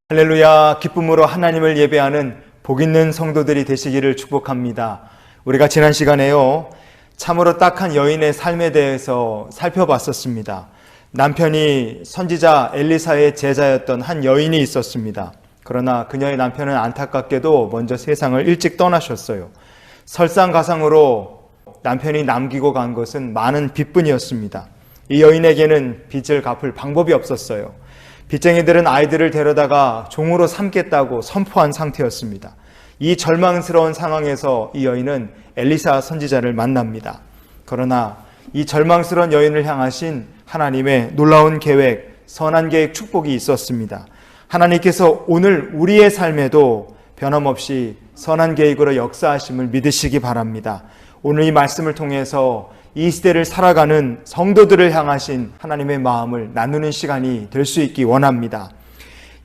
할렐루야, 기쁨으로 하나님을 예배하는 복 있는 성도들이 되시기를 축복합니다. 우리가 지난 시간에요, 참으로 딱한 여인의 삶에 대해서 살펴봤었습니다. 남편이 선지자 엘리사의 제자였던 한 여인이 있었습니다. 그러나 그녀의 남편은 안타깝게도 먼저 세상을 일찍 떠나셨어요. 설상가상으로 남편이 남기고 간 것은 많은 빚뿐이었습니다. 이 여인에게는 빚을 갚을 방법이 없었어요. 빚쟁이들은 아이들을 데려다가 종으로 삼겠다고 선포한 상태였습니다. 이 절망스러운 상황에서 이 여인은 엘리사 선지자를 만납니다. 그러나 이 절망스러운 여인을 향하신 하나님의 놀라운 계획, 선한 계획, 축복이 있었습니다. 하나님께서 오늘 우리의 삶에도 변함없이 선한 계획으로 역사하심을 믿으시기 바랍니다. 오늘 이 말씀을 통해서 이 시대를 살아가는 성도들을 향하신 하나님의 마음을 나누는 시간이 될 수 있기 원합니다.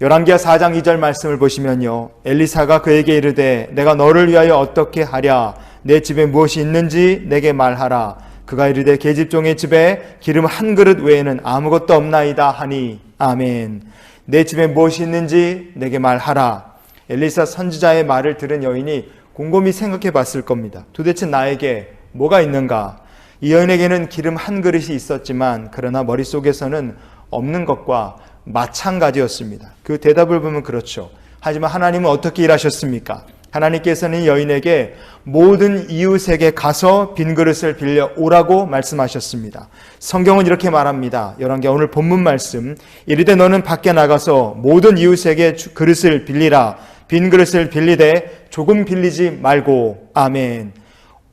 열왕기하 4장 2절 말씀을 보시면요, 엘리사가 그에게 이르되 내가 너를 위하여 어떻게 하랴? 내 집에 무엇이 있는지 내게 말하라. 그가 이르되 계집종의 집에 기름 한 그릇 외에는 아무것도 없나이다 하니 아멘. 내 집에 무엇이 있는지 내게 말하라. 엘리사 선지자의 말을 들은 여인이 곰곰이 생각해 봤을 겁니다. 도대체 나에게 뭐가 있는가? 이 여인에게는 기름 한 그릇이 있었지만 그러나 머릿속에서는 없는 것과 마찬가지였습니다. 그 대답을 보면 그렇죠. 하지만 하나님은 어떻게 일하셨습니까? 하나님께서는 이 여인에게 모든 이웃에게 가서 빈 그릇을 빌려 오라고 말씀하셨습니다. 성경은 이렇게 말합니다. 열왕기하 오늘 본문 말씀, 이르되 너는 밖에 나가서 모든 이웃에게 그릇을 빌리라. 빈 그릇을 빌리되 조금 빌리지 말고. 아멘.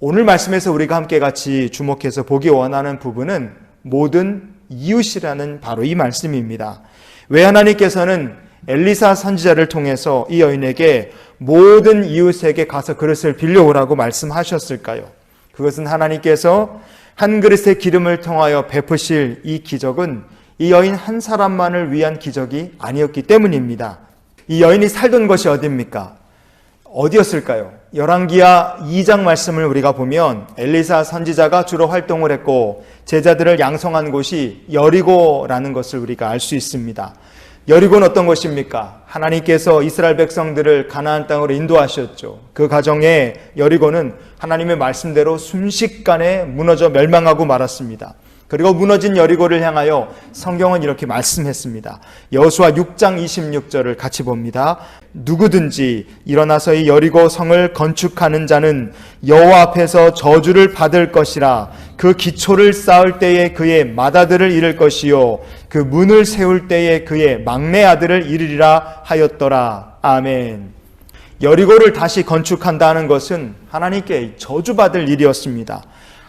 오늘 말씀에서 우리가 함께 같이 주목해서 보기 원하는 부분은 모든 이웃이라는 바로 이 말씀입니다. 왜 하나님께서는 엘리사 선지자를 통해서 이 여인에게 모든 이웃에게 가서 그릇을 빌려오라고 말씀하셨을까요? 그것은 하나님께서 한 그릇의 기름을 통하여 베푸실 이 기적은 이 여인 한 사람만을 위한 기적이 아니었기 때문입니다. 이 여인이 살던 것이 어디입니까? 어디였을까요? 열왕기하 2장 말씀을 우리가 보면 엘리사 선지자가 주로 활동을 했고 제자들을 양성한 곳이 여리고라는 것을 우리가 알 수 있습니다. 여리고는 어떤 곳입니까? 하나님께서 이스라엘 백성들을 가나안 땅으로 인도하셨죠. 그 과정에 여리고는 하나님의 말씀대로 순식간에 무너져 멸망하고 말았습니다. 그리고 무너진 여리고를 향하여 성경은 이렇게 말씀했습니다. 여호수아 6장 26절을 같이 봅니다. 누구든지 일어나서 이 여리고 성을 건축하는 자는 여호와 앞에서 저주를 받을 것이라. 그 기초를 쌓을 때에 그의 맏아들을 잃을 것이요 그 문을 세울 때에 그의 막내 아들을 잃으리라 하였더라. 아멘. 여리고를 다시 건축한다는 것은 하나님께 저주받을 일이었습니다.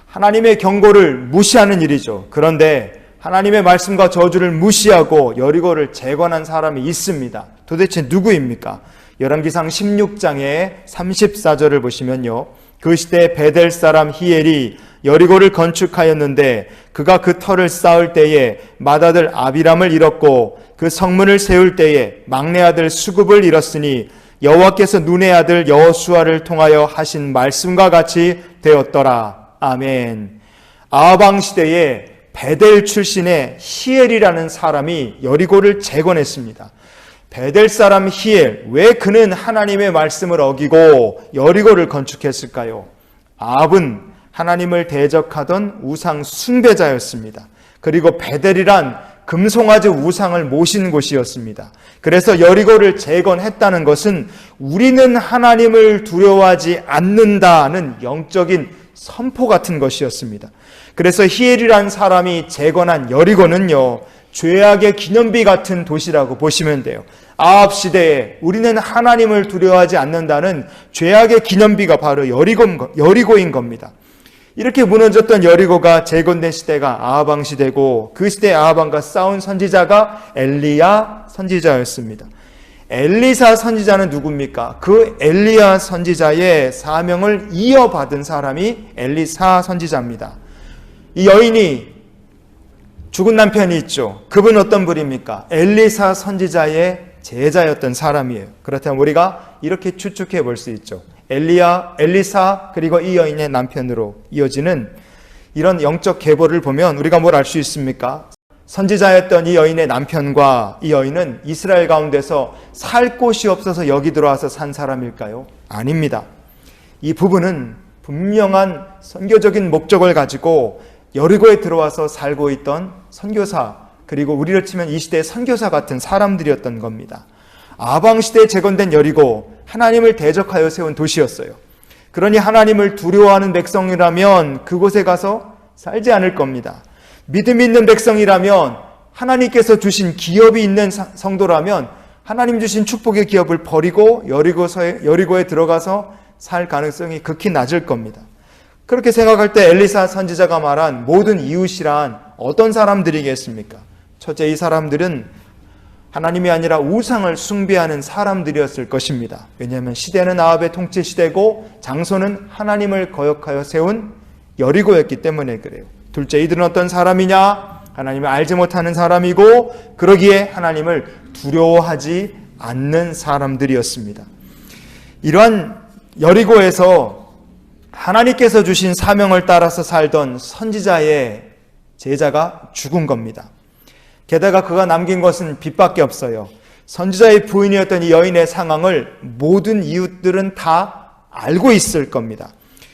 하나님의 경고를 무시하는 일이죠. 그런데 하나님의 말씀과 저주를 무시하고 여리고를 재건한 사람이 있습니다. 도대체 누구입니까? 열왕기상 16장의 34절을 보시면요, 그 시대 베델 사람 히엘이 여리고를 건축하였는데 그가 그 터를 쌓을 때에 맏아들 아비람을 잃었고 그 성문을 세울 때에 막내 아들 수굽을 잃었으니 여호와께서 눈의 아들 여호수아를 통하여 하신 말씀과 같이 되었더라. 아멘. 아방 시대에 베델 출신의 히엘이라는 사람이 여리고를 재건했습니다. 베델 사람 히엘, 왜 그는 하나님의 말씀을 어기고 여리고를 건축했을까요? 아합은 하나님을 대적하던 우상 숭배자였습니다. 그리고 베델이란 금송아지 우상을 모신 곳이었습니다. 그래서 여리고를 재건했다는 것은 우리는 하나님을 두려워하지 않는다는 영적인 선포 같은 것이었습니다. 그래서 히엘이라는 사람이 재건한 여리고는요, 죄악의 기념비 같은 도시라고 보시면 돼요. 아합 시대에 우리는 하나님을 두려워하지 않는다는 죄악의 기념비가 바로 여리고인 겁니다. 이렇게 무너졌던 여리고가 재건된 시대가 아하방 시대고 그 시대 아하방과 싸운 선지자가 엘리야 선지자였습니다. 엘리사 선지자는 누굽니까? 그 엘리야 선지자의 사명을 이어받은 사람이 엘리사 선지자입니다. 이 여인이 죽은 남편이 있죠. 그분은 어떤 분입니까? 엘리사 선지자의 제자였던 사람이에요. 그렇다면 우리가 이렇게 추측해 볼 수 있죠. 엘리사 그리고 이 여인의 남편으로 이어지는 이런 영적 계보를 보면 우리가 뭘 알 수 있습니까? 선지자였던 이 여인의 남편과 이 여인은 이스라엘 가운데서 살 곳이 없어서 여기 들어와서 산 사람일까요? 아닙니다. 이 부부는 분명한 선교적인 목적을 가지고 여리고에 들어와서 살고 있던 선교사, 그리고 우리를 치면 이 시대의 선교사 같은 사람들이었던 겁니다. 아방 시대에 재건된 여리고, 하나님을 대적하여 세운 도시였어요. 그러니 하나님을 두려워하는 백성이라면 그곳에 가서 살지 않을 겁니다. 믿음 있는 백성이라면, 하나님께서 주신 기업이 있는 성도라면 하나님 주신 축복의 기업을 버리고 여리고에 들어가서 살 가능성이 극히 낮을 겁니다. 그렇게 생각할 때 엘리사 선지자가 말한 모든 이웃이란 어떤 사람들이겠습니까? 첫째, 이 사람들은 하나님이 아니라 우상을 숭배하는 사람들이었을 것입니다. 왜냐하면 시대는 아합의 통치 시대고 장소는 하나님을 거역하여 세운 여리고였기 때문에 그래요. 둘째, 이들은 어떤 사람이냐? 하나님을 알지 못하는 사람이고, 그러기에 하나님을 두려워하지 않는 사람들이었습니다. 이러한 여리고에서 하나님께서 주신 사명을 따라서 살던 선지자의 제자가 죽은 겁니다. 게다가 그가 남긴 것은 빚밖에 없어요. 선지자의 부인이었던 이 여인의 상황을 모든 이웃들은 다 알고 있을 겁니다.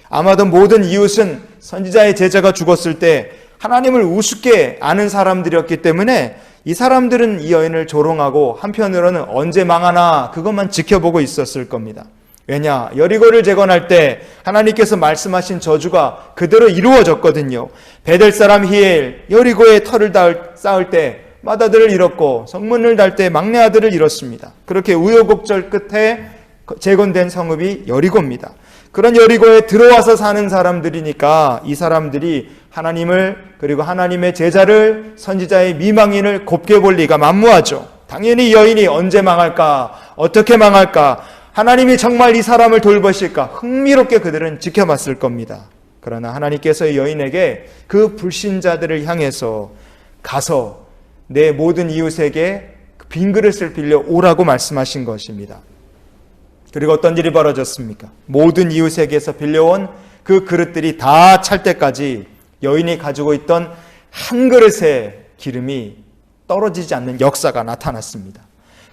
아마도 모든 이웃은 선지자의 제자가 죽었을 때 하나님을 우습게 아는 사람들이었기 때문에 이 사람들은 이 여인을 조롱하고 한편으로는 언제 망하나 그것만 지켜보고 있었을 겁니다. 왜냐? 여리고를 재건할 때 하나님께서 말씀하신 저주가 그대로 이루어졌거든요. 베델 사람 히엘, 여리고의 터를 쌓을 때 맏아들을 잃었고 성문을 달 때 막내 아들을 잃었습니다. 그렇게 우여곡절 끝에 재건된 성읍이 여리고입니다. 그런 여리고에 들어와서 사는 사람들이니까 이 사람들이 하나님을, 그리고 하나님의 제자를, 선지자의 미망인을 곱게 볼 리가 만무하죠. 당연히 여인이 언제 망할까, 어떻게 망할까, 하나님이 정말 이 사람을 돌보실까 흥미롭게 그들은 지켜봤을 겁니다. 그러나 하나님께서 여인에게 그 불신자들을 향해서 가서 내 모든 이웃에게 빈 그릇을 빌려 오라고 말씀하신 것입니다. 그리고 어떤 일이 벌어졌습니까? 모든 이웃에게서 빌려온 그 그릇들이 다 찰 때까지 여인이 가지고 있던 한 그릇의 기름이 떨어지지 않는 역사가 나타났습니다.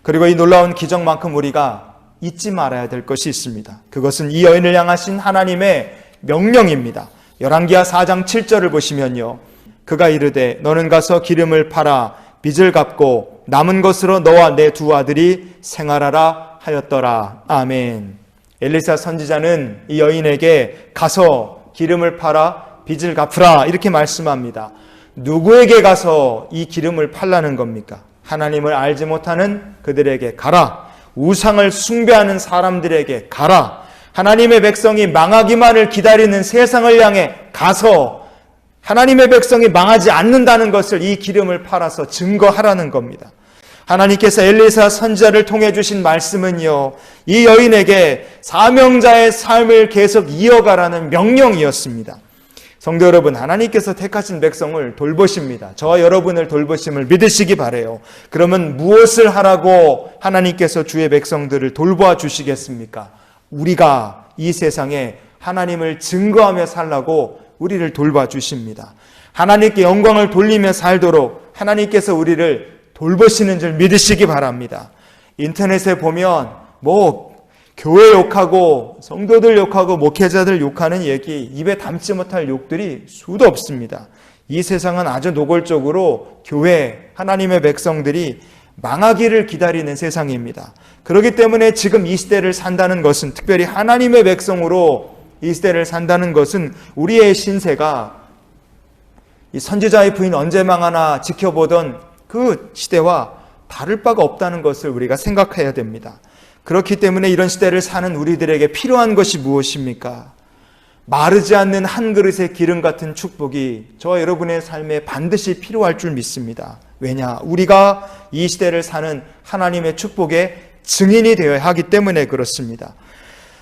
그리고 이 놀라운 기적만큼 우리가 잊지 말아야 될 것이 있습니다. 그것은 이 여인을 향하신 하나님의 명령입니다. 열왕기하 4장 7절을 보시면요, 그가 이르되 너는 가서 기름을 팔아 빚을 갚고 남은 것으로 너와 내 두 아들이 생활하라 하였더라. 아멘. 엘리사 선지자는 이 여인에게 가서 기름을 팔아 빚을 갚으라 이렇게 말씀합니다. 누구에게 가서 이 기름을 팔라는 겁니까? 하나님을 알지 못하는 그들에게 가라. 우상을 숭배하는 사람들에게 가라. 하나님의 백성이 망하기만을 기다리는 세상을 향해 가서 하나님의 백성이 망하지 않는다는 것을 이 기름을 팔아서 증거하라는 겁니다. 하나님께서 엘리사 선지자를 통해 주신 말씀은요, 이 여인에게 사명자의 삶을 계속 이어가라는 명령이었습니다. 성도 여러분, 하나님께서 택하신 백성을 돌보십니다. 저와 여러분을 돌보심을 믿으시기 바라요. 그러면 무엇을 하라고 하나님께서 주의 백성들을 돌보아 주시겠습니까? 우리가 이 세상에 하나님을 증거하며 살라고 우리를 돌봐 주십니다. 하나님께 영광을 돌리며 살도록 하나님께서 우리를 돌보시는 줄 믿으시기 바랍니다. 인터넷에 보면 교회 욕하고 성도들 욕하고 목회자들 욕하는 얘기, 입에 담지 못할 욕들이 수도 없습니다. 이 세상은 아주 노골적으로 교회, 하나님의 백성들이 망하기를 기다리는 세상입니다. 그렇기 때문에 지금 이 시대를 산다는 것은, 특별히 하나님의 백성으로 이 시대를 산다는 것은 우리의 신세가 이 선지자의 부인 언제 망하나 지켜보던 그 시대와 다를 바가 없다는 것을 우리가 생각해야 됩니다. 그렇기 때문에 이런 시대를 사는 우리들에게 필요한 것이 무엇입니까? 마르지 않는 한 그릇의 기름 같은 축복이 저와 여러분의 삶에 반드시 필요할 줄 믿습니다. 왜냐? 우리가 이 시대를 사는 하나님의 축복의 증인이 되어야 하기 때문에 그렇습니다.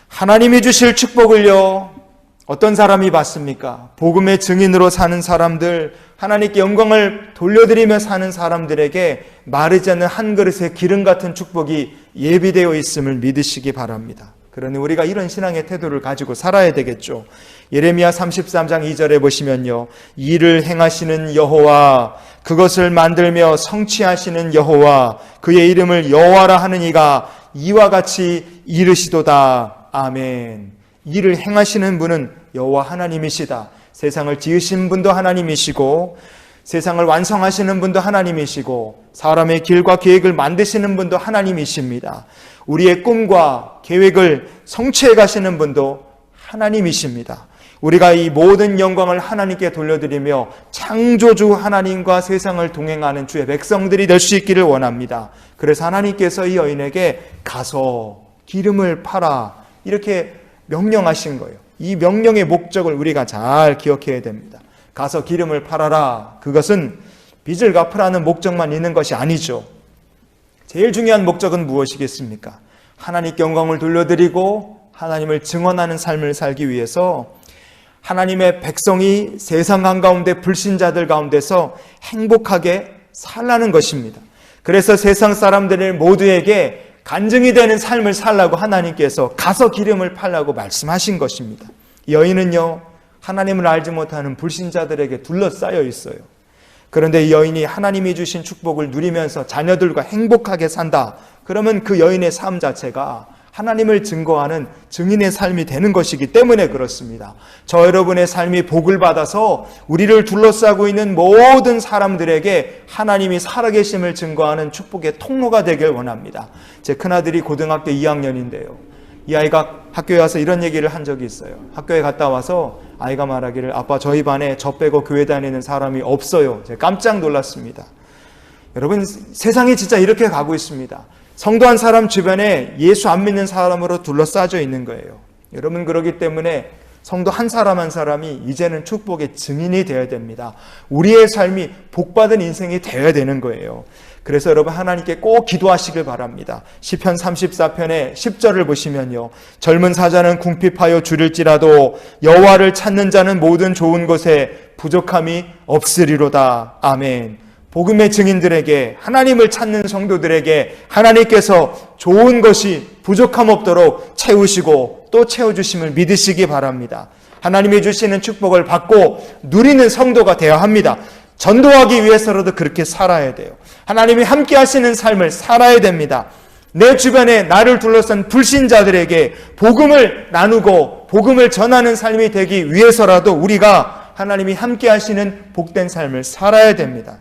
하나님이 주실 축복을요, 어떤 사람이 받습니까? 복음의 증인으로 사는 사람들, 하나님께 영광을 돌려드리며 사는 사람들에게 마르지 않는 한 그릇의 기름 같은 축복이 예비되어 있음을 믿으시기 바랍니다. 그러니 우리가 이런 신앙의 태도를 가지고 살아야 되겠죠. 예레미야 33장 2절에 보시면요, 이를 행하시는 여호와, 그것을 만들며 성취하시는 여호와, 그의 이름을 여호와라 하는 이가 이와 같이 이르시도다. 아멘. 이를 행하시는 분은 여호와 하나님이시다. 세상을 지으신 분도 하나님이시고, 세상을 완성하시는 분도 하나님이시고, 사람의 길과 계획을 만드시는 분도 하나님이십니다. 우리의 꿈과 계획을 성취해 가시는 분도 하나님이십니다. 우리가 이 모든 영광을 하나님께 돌려드리며 창조주 하나님과 세상을 동행하는 주의 백성들이 될 수 있기를 원합니다. 그래서 하나님께서 이 여인에게 가서 기름을 팔아 이렇게 명령하신 거예요. 이 명령의 목적을 우리가 잘 기억해야 됩니다. 가서 기름을 팔아라. 그것은 빚을 갚으라는 목적만 있는 것이 아니죠. 제일 중요한 목적은 무엇이겠습니까? 하나님께 영광을 돌려드리고 하나님을 증언하는 삶을 살기 위해서 하나님의 백성이 세상 한가운데 불신자들 가운데서 행복하게 살라는 것입니다. 그래서 세상 사람들 모두에게 간증이 되는 삶을 살라고 하나님께서 가서 기름을 팔라고 말씀하신 것입니다. 여인은요, 하나님을 알지 못하는 불신자들에게 둘러싸여 있어요. 그런데 이 여인이 하나님이 주신 축복을 누리면서 자녀들과 행복하게 산다. 그러면 그 여인의 삶 자체가 하나님을 증거하는 증인의 삶이 되는 것이기 때문에 그렇습니다. 저 여러분의 삶이 복을 받아서 우리를 둘러싸고 있는 모든 사람들에게 하나님이 살아계심을 증거하는 축복의 통로가 되길 원합니다. 제 큰아들이 고등학교 2학년인데요. 이 아이가 학교에 와서 이런 얘기를 한 적이 있어요. 학교에 갔다 와서 아이가 말하기를, 아빠 저희 반에 저 빼고 교회 다니는 사람이 없어요. 제가 깜짝 놀랐습니다. 여러분, 세상이 진짜 이렇게 가고 있습니다. 성도 한 사람 주변에 예수 안 믿는 사람으로 둘러싸여 있는 거예요. 여러분, 그렇기 때문에 성도 한 사람 한 사람이 이제는 축복의 증인이 되어야 됩니다. 우리의 삶이 복받은 인생이 되어야 되는 거예요. 그래서 여러분, 하나님께 꼭 기도하시길 바랍니다. 시편 34편의 10절을 보시면요, 젊은 사자는 궁핍하여 줄일지라도 여호와를 찾는 자는 모든 좋은 것에 부족함이 없으리로다. 아멘. 복음의 증인들에게, 하나님을 찾는 성도들에게 하나님께서 좋은 것이 부족함 없도록 채우시고 또 채워주심을 믿으시기 바랍니다. 하나님이 주시는 축복을 받고 누리는 성도가 되어야 합니다. 전도하기 위해서라도 그렇게 살아야 돼요. 하나님이 함께 하시는 삶을 살아야 됩니다. 내 주변에 나를 둘러싼 불신자들에게 복음을 나누고 복음을 전하는 삶이 되기 위해서라도 우리가 하나님이 함께 하시는 복된 삶을 살아야 됩니다.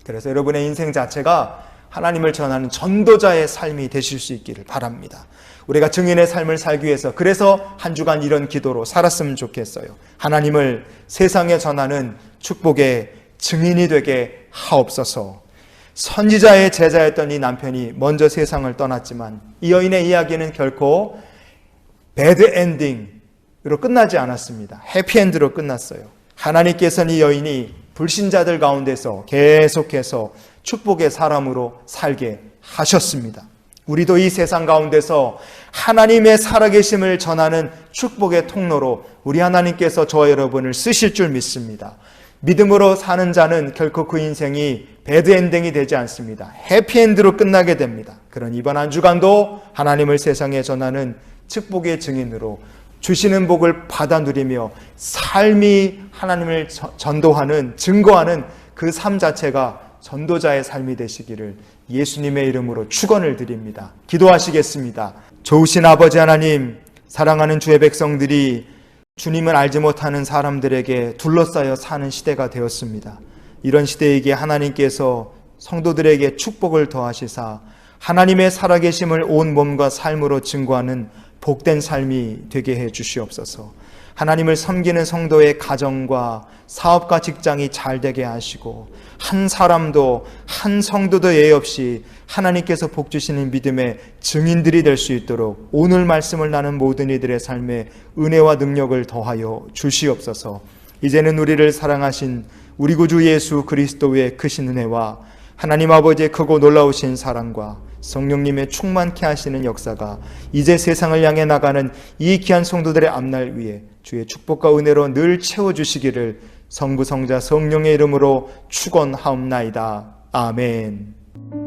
그래서 여러분의 인생 자체가 하나님을 전하는 전도자의 삶이 되실 수 있기를 바랍니다. 우리가 증인의 삶을 살기 위해서 그래서 한 주간 이런 기도로 살았으면 좋겠어요. 하나님을 세상에 전하는 축복의 증인이 되게 하옵소서. 선지자의 제자였던 이 남편이 먼저 세상을 떠났지만 이 여인의 이야기는 결코 배드 엔딩으로 끝나지 않았습니다. 해피엔드로 끝났어요. 하나님께서는 이 여인이 불신자들 가운데서 계속해서 축복의 사람으로 살게 하셨습니다. 우리도 이 세상 가운데서 하나님의 살아계심을 전하는 축복의 통로로 우리 하나님께서 저와 여러분을 쓰실 줄 믿습니다. 믿음으로 사는 자는 결코 그 인생이 배드엔딩이 되지 않습니다. 해피엔드로 끝나게 됩니다. 그런 이번 한 주간도 하나님을 세상에 전하는 축복의 증인으로 주시는 복을 받아 누리며 삶이 하나님을 전도하는, 증거하는 그 삶 자체가 전도자의 삶이 되시기를 예수님의 이름으로 축원을 드립니다. 기도하시겠습니다. 좋으신 아버지 하나님, 사랑하는 주의 백성들이 주님을 알지 못하는 사람들에게 둘러싸여 사는 시대가 되었습니다. 이런 시대에게 하나님께서 성도들에게 축복을 더하시사 하나님의 살아계심을 온 몸과 삶으로 증거하는 복된 삶이 되게 해 주시옵소서. 하나님을 섬기는 성도의 가정과 사업과 직장이 잘 되게 하시고 한 사람도 한 성도도 예외 없이 하나님께서 복 주시는 믿음의 증인들이 될 수 있도록 오늘 말씀을 나눈 모든 이들의 삶에 은혜와 능력을 더하여 주시옵소서. 이제는 우리를 사랑하신 우리 구주 예수 그리스도의 크신 은혜와 하나님 아버지의 크고 놀라우신 사랑과 성령님의 충만케 하시는 역사가 이제 세상을 향해 나가는 이 귀한 성도들의 앞날 위에 주의 축복과 은혜로 늘 채워주시기를 성부 성자 성령의 이름으로 축원하옵나이다. 아멘.